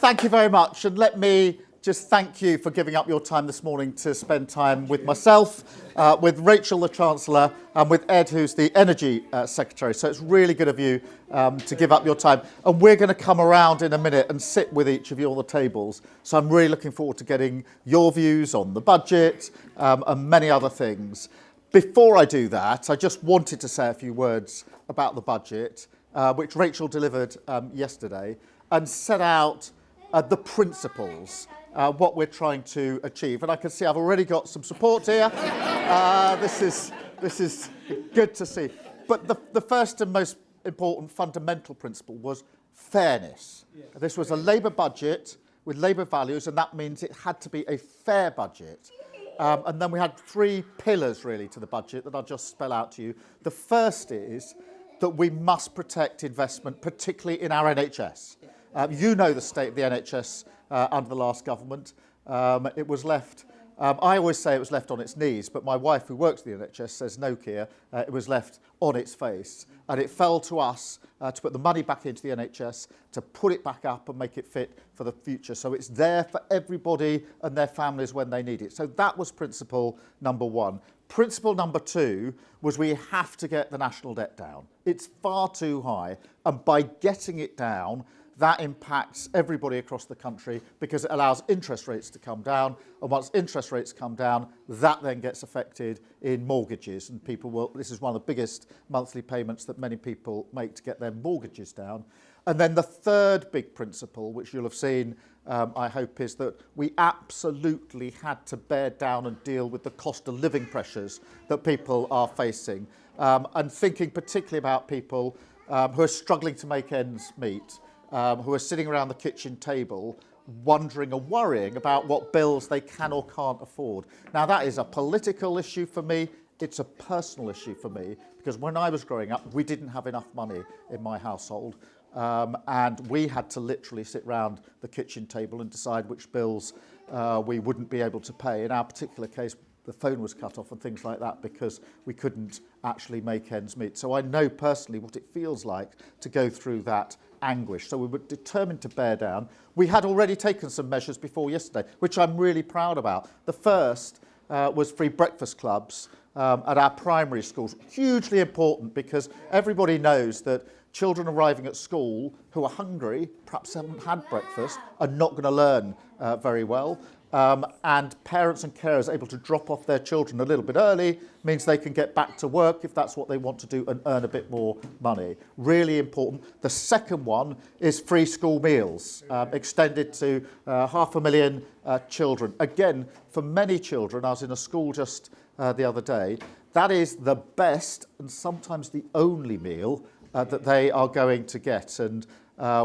Thank you very much, and let me just thank you for giving up your time this morning to spend time with myself, with Rachel, the Chancellor, and with Ed, who's the Energy Secretary. So it's really good of you to give up your time. And we're going to come around in a minute and sit with each of you on the tables. So I'm really looking forward to getting your views on the budget and many other things. Before I do that, I just wanted to say a few words about the budget, which Rachel delivered yesterday, and set out the principles, what we're trying to achieve. And I can see I've already got some support here. This is good to see. But the first and most important fundamental principle was fairness. Yeah. This was a Labour budget with Labour values, and that means it had to be a fair budget. And then we had three pillars, really, to the budget that I'll just spell out to you. The first is that we must protect investment, particularly in our NHS. You know the state of the NHS under the last government. It was left, I always say it was left on its knees, but my wife, who works at the NHS, says no, Keir, it was left on its face. And it fell to us to put the money back into the NHS, to put it back up and make it fit for the future. So it's there for everybody and their families when they need it. So that was principle number one. Principle number two was we have to get the national debt down. It's far too high. And by getting it down, that impacts everybody across the country because it allows interest rates to come down. And once interest rates come down, that then gets affected in mortgages. And people will, this is one of the biggest monthly payments that many people make to get their mortgages down. And then the third big principle, which you'll have seen, I hope, is that we absolutely had to bear down and deal with the cost of living pressures that people are facing. And thinking particularly about people who are struggling to make ends meet. Who are sitting around the kitchen table wondering and worrying about what bills they can or can't afford. Now, that is a political issue for me. It's a personal issue for me, because when I was growing up, we didn't have enough money in my household. And we had to literally sit round the kitchen table and decide which bills we wouldn't be able to pay. In our particular case, the phone was cut off and things like that because we couldn't actually make ends meet. So I know personally what it feels like to go through that anguish. So we were determined to bear down. We had already taken some measures before yesterday, which I'm really proud about. The first was free breakfast clubs at our primary schools. Hugely important because everybody knows that children arriving at school who are hungry, perhaps haven't had breakfast, are not going to learn very well. And parents and carers able to drop off their children a little bit early means they can get back to work if that's what they want to do and earn a bit more money. Really important. The second one is free school meals, extended to 500,000 children. Again, for many children, I was in a school just the other day, that is the best and sometimes the only meal that they are going to get. And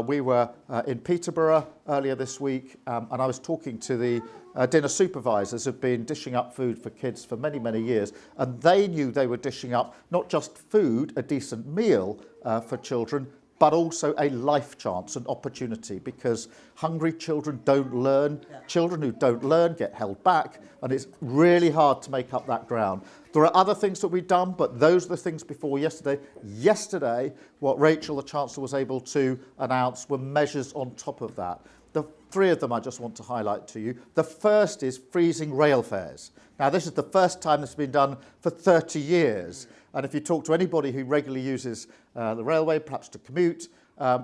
we were in Peterborough earlier this week, and I was talking to the dinner supervisors who've been dishing up food for kids for many, many years, and they knew they were dishing up not just food, a decent meal for children, but also a life chance, an opportunity, because hungry children don't learn. Children who don't learn get held back, and it's really hard to make up that ground. There are other things that we've done, but those are the things before yesterday. Yesterday, what Rachel, the Chancellor, was able to announce were measures on top of that. The three of them I just want to highlight to you. The first is freezing rail fares. Now, this is the first time this has been done for 30 years. And if you talk to anybody who regularly uses the railway, perhaps to commute,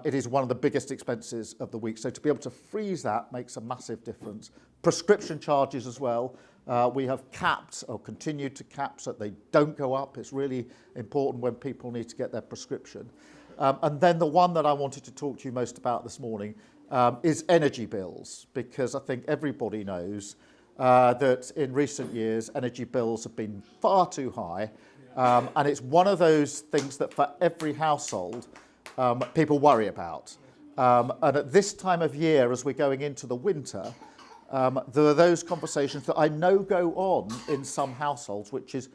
it is one of the biggest expenses of the week. So to be able to freeze that makes a massive difference. Prescription charges as well. We have capped or continued to cap so that they don't go up. It's really important when people need to get their prescription. And then the one that I wanted to talk to you most about this morning is energy bills, because I think everybody knows that in recent years energy bills have been far too high, and it's one of those things that for every household people worry about. And at this time of year, as we're going into the winter, there are those conversations that I know go on in some households, which is,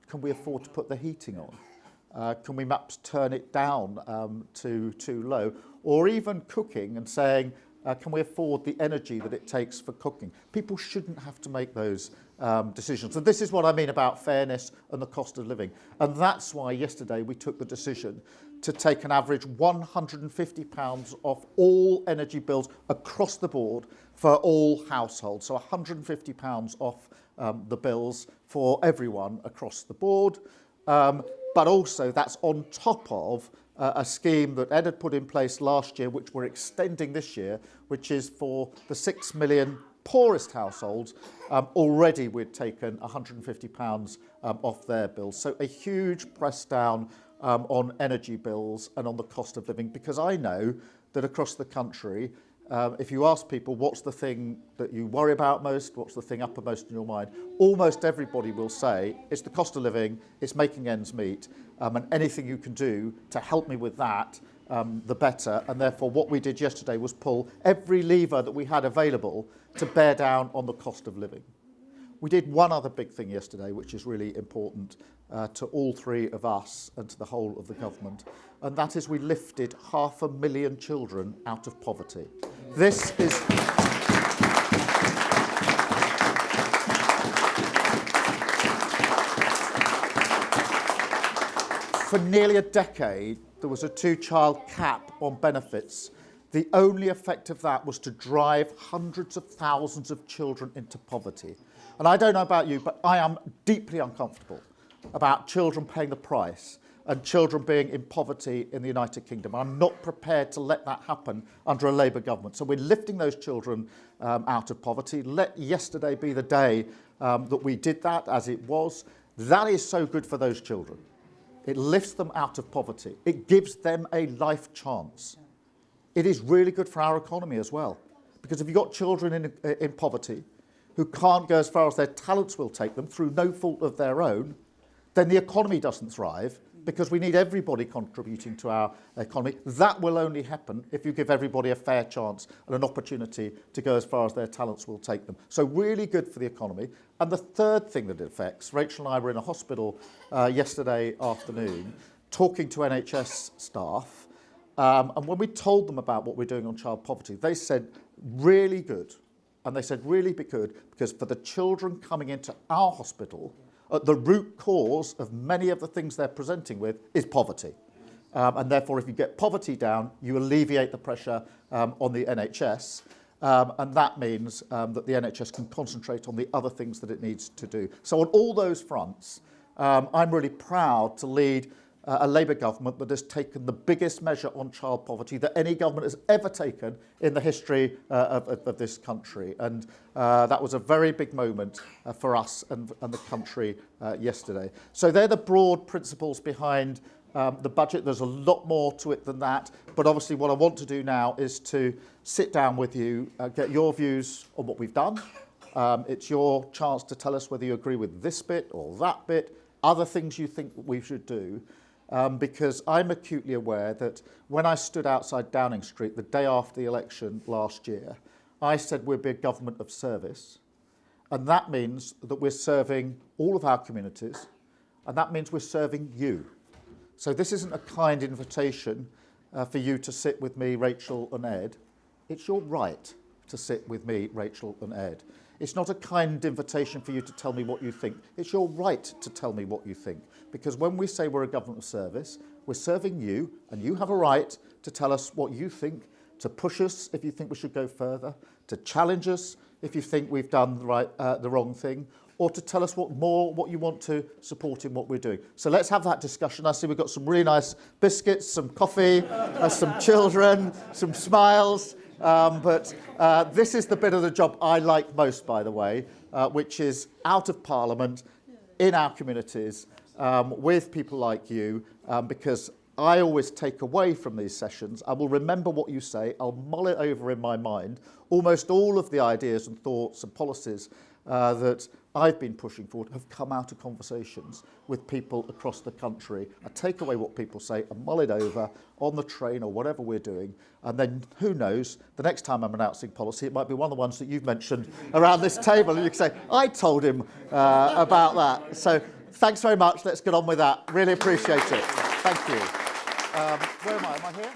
can we afford to put the heating on? Can we perhaps turn it down to too low? Or even cooking and saying, can we afford the energy that it takes for cooking? People shouldn't have to make those decisions. And this is what I mean about fairness and the cost of living. And that's why yesterday we took the decision to take an average £150 off all energy bills across the board for all households. So £150 off the bills for everyone across the board. But also that's on top of a scheme that Ed had put in place last year, which we're extending this year, which is for the 6 million poorest households. Already we'd taken £150 off their bills. So a huge press down on energy bills and on the cost of living, because I know that across the country, if you ask people what's the thing that you worry about most, what's the thing uppermost in your mind, almost everybody will say it's the cost of living, it's making ends meet, and anything you can do to help me with that, the better. And therefore what we did yesterday was pull every lever that we had available to bear down on the cost of living. We did one other big thing yesterday, which is really important to all three of us and to the whole of the government, and that is we lifted 500,000 children out of poverty. This is... For nearly a decade, there was a 2-child cap on benefits. The only effect of that was to drive hundreds of thousands of children into poverty. And I don't know about you, but I am deeply uncomfortable about children paying the price and children being in poverty in the United Kingdom. I'm not prepared to let that happen under a Labour government. So we're lifting those children out of poverty. Let yesterday be the day that we did that, as it was. That is so good for those children. It lifts them out of poverty. It gives them a life chance. It is really good for our economy as well. Because if you've got children in poverty who can't go as far as their talents will take them through no fault of their own, then the economy doesn't thrive, because we need everybody contributing to our economy. That will only happen if you give everybody a fair chance and an opportunity to go as far as their talents will take them. So really good for the economy. And the third thing that it affects, Rachel and I were in a hospital yesterday afternoon talking to NHS staff, and when we told them about what we're doing on child poverty, they said really good. And they said really good because for the children coming into our hospital, the root cause of many of the things they're presenting with is poverty. And therefore, if you get poverty down, you alleviate the pressure on the NHS. And that means that the NHS can concentrate on the other things that it needs to do. So on all those fronts, I'm really proud to lead a Labour government that has taken the biggest measure on child poverty that any government has ever taken in the history of this country. And that was a very big moment for us and the country yesterday. So they're the broad principles behind the budget. There's a lot more to it than that. But obviously what I want to do now is to sit down with you, get your views on what we've done. It's your chance to tell us whether you agree with this bit or that bit, other things you think we should do. Because I'm acutely aware that when I stood outside Downing Street the day after the election last year, I said we'd be a government of service. And that means that we're serving all of our communities, and that means we're serving you. So this isn't a kind invitation for you to sit with me, Rachel and Ed. It's your right to sit with me, Rachel and Ed. It's not a kind invitation for you to tell me what you think. It's your right to tell me what you think. Because when we say we're a government of service, we're serving you, and you have a right to tell us what you think, to push us if you think we should go further, to challenge us if you think we've done the wrong thing, or to tell us what you want to support in what we're doing. So let's have that discussion. I see we've got some really nice biscuits, some coffee, some children, some smiles. But this is the bit of the job I like most, by the way, which is out of Parliament, in our communities, with people like you, because I always take away from these sessions. I will remember what you say. I'll mull it over in my mind. Almost all of the ideas and thoughts and policies that I've been pushing forward have come out of conversations with people across the country. I take away what people say and mull it over on the train or whatever we're doing. And then who knows, the next time I'm announcing policy, it might be one of the ones that you've mentioned around this table. And you can say, I told him about that. So thanks very much. Let's get on with that. Really appreciate it. Thank you. Where am I? Am I here?